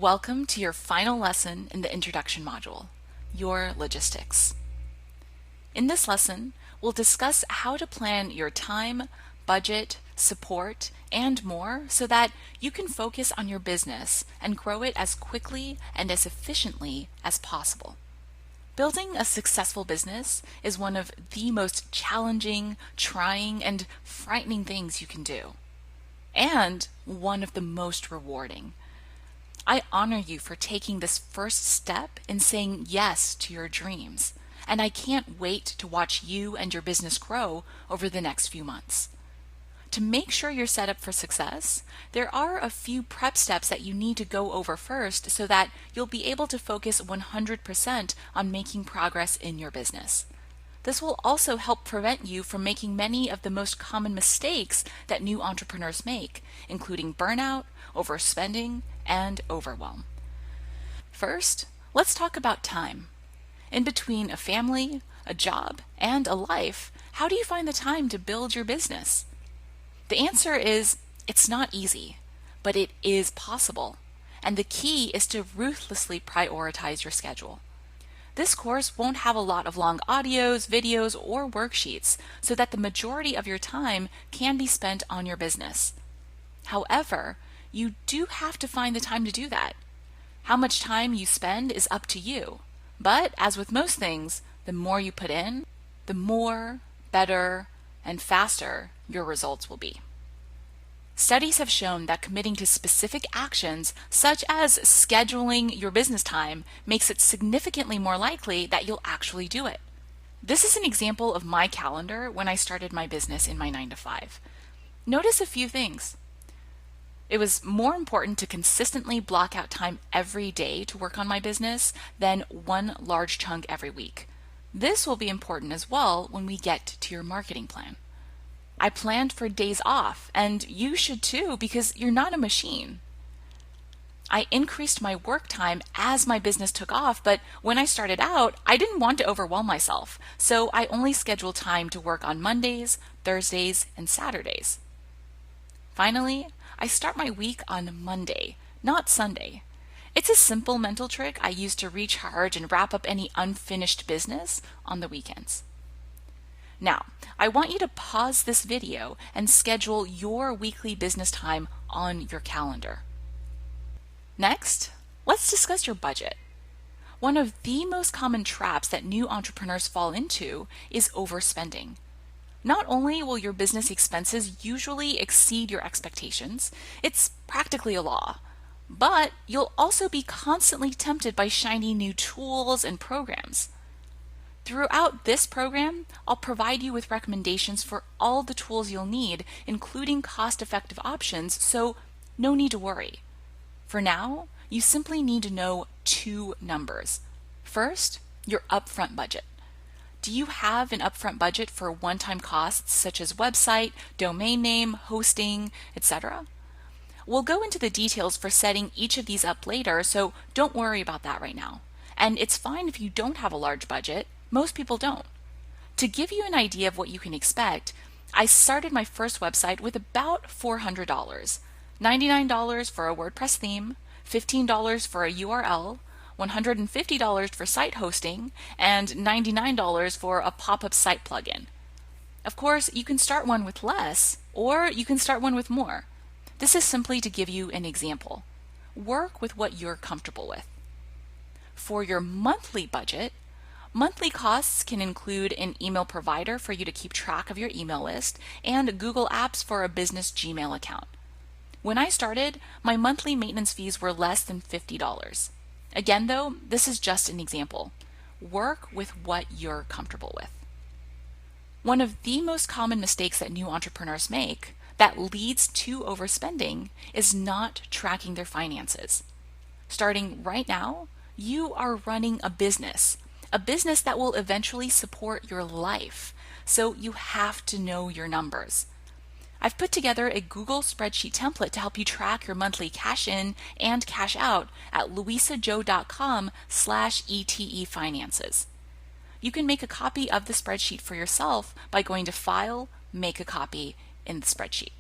Welcome to your final lesson in the introduction module, your logistics. In this lesson, we'll discuss how to plan your time, budget, support, and more so that you can focus on your business and grow it as quickly and as efficiently as possible. Building a successful business is one of the most challenging, trying, and frightening things you can do, and one of the most rewarding. I honor you for taking this first step in saying yes to your dreams, and I can't wait to watch you and your business grow over the next few months. To make sure you're set up for success, there are a few prep steps that you need to go over first so that you'll be able to focus 100% on making progress in your business. This will also help prevent you from making many of the most common mistakes that new entrepreneurs make, including burnout, overspending, and overwhelm. First, let's talk about time. In between a family, a job, and a life, how do you find the time to build your business? The answer is, it's not easy, but it is possible. And the key is to ruthlessly prioritize your schedule. This course won't have a lot of long audios, videos, or worksheets so that the majority of your time can be spent on your business. However, you do have to find the time to do that. How much time you spend is up to you. But as with most things, the more you put in, the more, better, and faster your results will be. Studies have shown that committing to specific actions, such as scheduling your business time, makes it significantly more likely that you'll actually do it. This is an example of my calendar when I started my business in my 9-to-5. Notice a few things. It was more important to consistently block out time every day to work on my business than one large chunk every week. This will be important as well when we get to your marketing plan. I planned for days off, and you should too because you're not a machine. I increased my work time as my business took off, but when I started out, I didn't want to overwhelm myself, so I only scheduled time to work on Mondays, Thursdays, and Saturdays. Finally, I start my week on Monday, not Sunday. It's a simple mental trick I use to recharge and wrap up any unfinished business on the weekends. Now, I want you to pause this video and schedule your weekly business time on your calendar. Next, let's discuss your budget. One of the most common traps that new entrepreneurs fall into is overspending. Not only will your business expenses usually exceed your expectations, it's practically a law, but you'll also be constantly tempted by shiny new tools and programs. Throughout this program, I'll provide you with recommendations for all the tools you'll need, including cost-effective options, so no need to worry. For now, you simply need to know two numbers. First, your upfront budget. Do you have an upfront budget for one-time costs such as website, domain name, hosting, etc.? We'll go into the details for setting each of these up later, so don't worry about that right now. And it's fine if you don't have a large budget. Most people don't. To give you an idea of what you can expect, I started my first website with about $400, $99 for a WordPress theme, $15 for a URL, $150 for site hosting, and $99 for a pop-up site plugin. Of course, you can start one with less, or you can start one with more. This is simply to give you an example. Work with what you're comfortable with. For your monthly budget, monthly costs can include an email provider for you to keep track of your email list and Google Apps for a business Gmail account. When I started, my monthly maintenance fees were less than $50. Again though, this is just an example. Work with what you're comfortable with. One of the most common mistakes that new entrepreneurs make that leads to overspending is not tracking their finances. Starting right now, you are running a business that will eventually support your life, so you have to know your numbers. I've put together a Google spreadsheet template to help you track your monthly cash in and cash out at louisajo.com/ETE finances. You can make a copy of the spreadsheet for yourself by going to File, Make a Copy in the spreadsheet.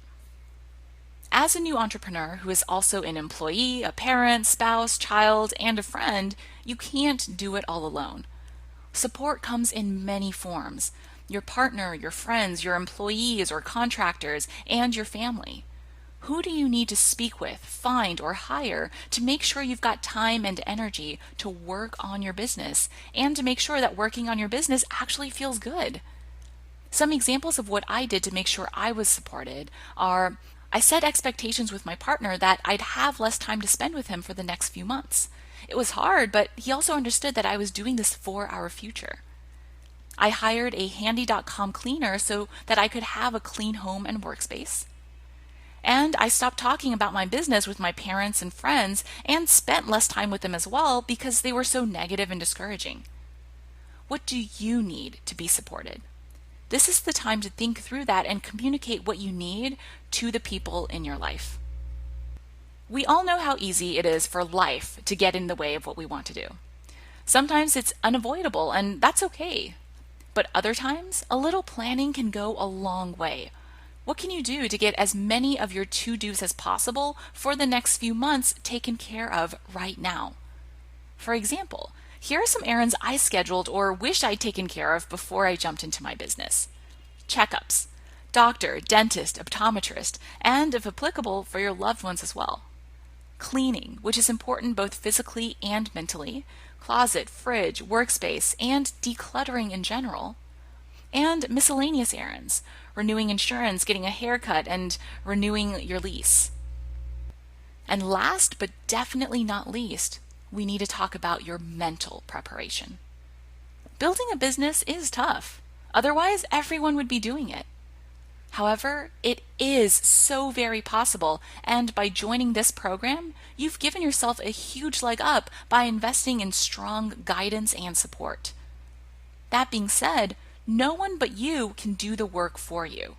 As a new entrepreneur who is also an employee, a parent, spouse, child, and a friend, you can't do it all alone. Support comes in many forms: your partner, your friends, your employees or contractors, and your family. Who do you need to speak with, find, or hire to make sure you've got time and energy to work on your business and to make sure that working on your business actually feels good? Some examples of what I did to make sure I was supported are: I set expectations with my partner that I'd have less time to spend with him for the next few months. It was hard, but he also understood that I was doing this for our future. I hired a handy.com cleaner so that I could have a clean home and workspace. And I stopped talking about my business with my parents and friends and spent less time with them as well because they were so negative and discouraging. What do you need to be supported? This is the time to think through that and communicate what you need to the people in your life. We all know how easy it is for life to get in the way of what we want to do. Sometimes it's unavoidable, and that's okay. But other times, a little planning can go a long way. What can you do to get as many of your to-dos as possible for the next few months taken care of right now? For example, here are some errands I scheduled or wished I'd taken care of before I jumped into my business. Checkups, doctor, dentist, optometrist, and if applicable, for your loved ones as well. Cleaning, which is important both physically and mentally, closet, fridge, workspace, and decluttering in general. And miscellaneous errands, renewing insurance, getting a haircut, and renewing your lease. And last but definitely not least, we need to talk about your mental preparation. Building a business is tough. Otherwise, everyone would be doing it. However, it is so very possible, and by joining this program, you've given yourself a huge leg up by investing in strong guidance and support. That being said, no one but you can do the work for you.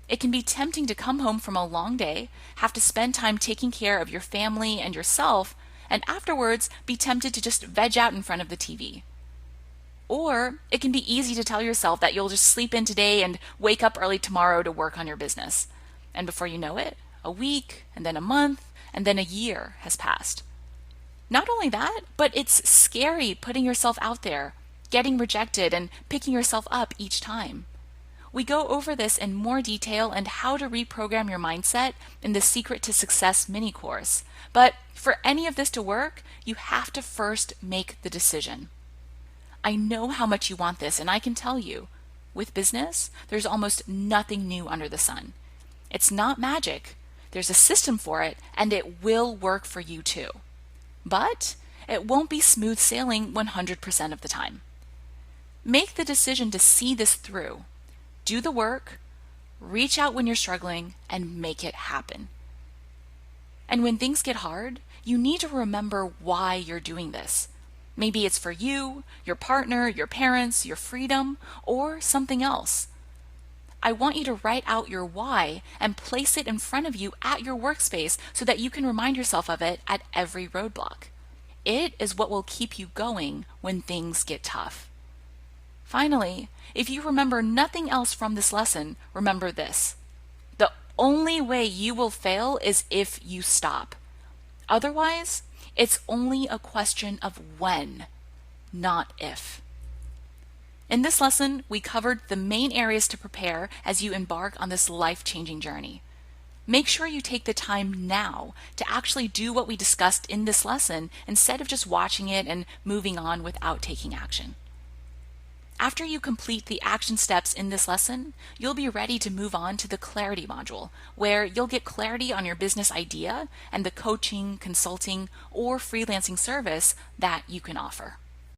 It can be tempting to come home from a long day, have to spend time taking care of your family and yourself, and afterwards be tempted to just veg out in front of the TV. Or it can be easy to tell yourself that you'll just sleep in today and wake up early tomorrow to work on your business. And before you know it, a week, and then a month, and then a year has passed. Not only that, but it's scary putting yourself out there, getting rejected, and picking yourself up each time. We go over this in more detail and how to reprogram your mindset in the Secret to Success mini course. But for any of this to work, you have to first make the decision. I know how much you want this, and I can tell you, with business, there's almost nothing new under the sun. It's not magic. There's a system for it, and it will work for you too. But it won't be smooth sailing 100% of the time. Make the decision to see this through. Do the work, reach out when you're struggling, and make it happen. And when things get hard, you need to remember why you're doing this. Maybe it's for you, your partner, your parents, your freedom, or something else. I want you to write out your why and place it in front of you at your workspace so that you can remind yourself of it at every roadblock. It is what will keep you going when things get tough. Finally, if you remember nothing else from this lesson, remember this: the only way you will fail is if you stop. Otherwise, it's only a question of when, not if. In this lesson, we covered the main areas to prepare as you embark on this life-changing journey. Make sure you take the time now to actually do what we discussed in this lesson instead of just watching it and moving on without taking action. After you complete the action steps in this lesson, you'll be ready to move on to the clarity module, where you'll get clarity on your business idea and the coaching, consulting, or freelancing service that you can offer.